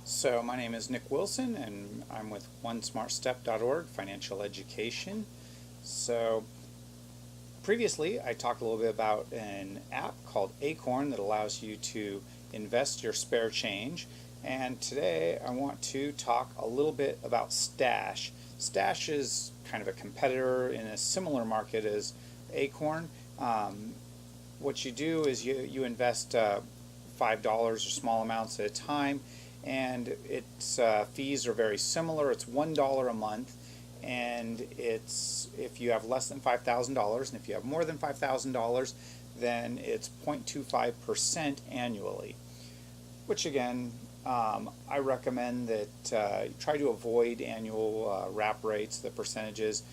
So my name is Nick Wilson and I'm with OneSmartStep.org Financial Education. So previously I talked a little bit about an app called Acorn that allows you to invest your spare change. And today I want to talk a little bit about Stash. Stash is kind of a competitor in a similar market as Acorn. What you do is you invest $5 or small amounts at a time, and its fees are very similar. It's $1 a month, and it's if you have less than $5,000, and if you have more than $5,000, then it's 0.25% annually. Which again, I recommend that you try to avoid annual wrap rates, the percentages.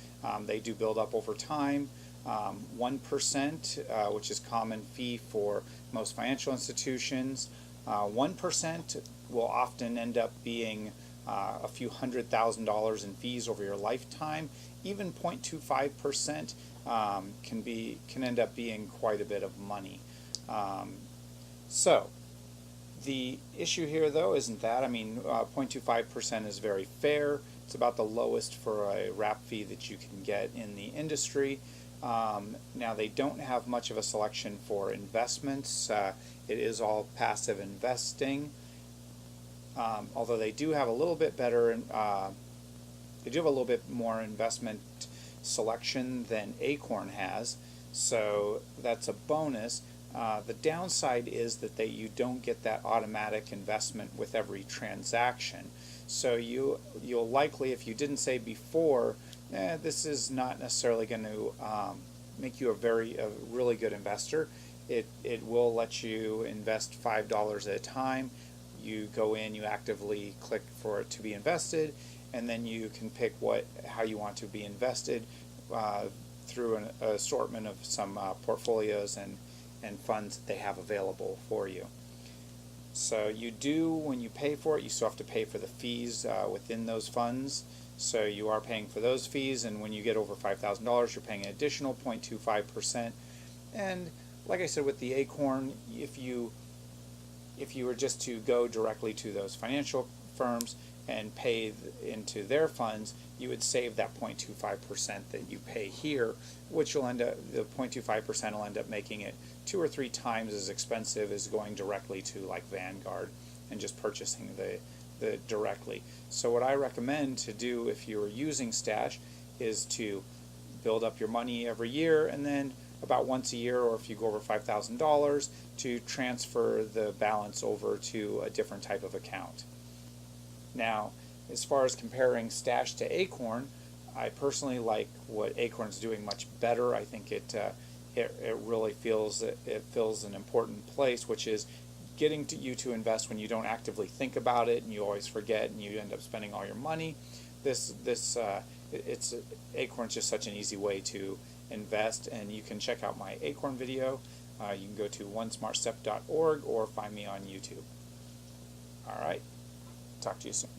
They do build up over time. 1%, which is common fee for most financial institutions. 1% will often end up being a few $100,000 in fees over your lifetime. Even 0.25% can end up being quite a bit of money. So the issue here, though, isn't that. I mean, 0.25% is very fair. It's about the lowest for a wrap fee that you can get in the industry. Now, they don't have much of a selection for investments. It is all passive investing. Although they do have a little bit better, they do have a little bit more investment selection than Acorn has, so that's a bonus. The downside is that you don't get that automatic investment with every transaction. So you'll likely, if you didn't say before, this is not necessarily going to make you a really good investor. It will let you invest $5 at a time. You go in, you actively click for it to be invested, and then you can pick how you want to be invested through an assortment of some portfolios and funds that they have available for you. So when you pay for it, you still have to pay for the fees within those funds. So you are paying for those fees, and when you get over $5,000, you're paying an additional 0.25%. And like I said, with the Acorn, if you were just to go directly to those financial firms and pay into their funds, you would save that 0.25% that you pay here, which will the 0.25% will end up making it 2 or 3 times as expensive as going directly to like Vanguard and just purchasing the directly. So what I recommend to do if you're using Stash is to build up your money every year, and then about once a year, or if you go over $5,000, to transfer the balance over to a different type of account. Now, as far as comparing Stash to Acorn, I personally like what Acorn's doing much better. I think it really fills an important place, which is getting you to invest when you don't actively think about it and you always forget and you end up spending all your money. Acorn's just such an easy way to invest, and you can check out my Acorn video. You can go to onesmartstep.org or find me on YouTube. All right, talk to you soon.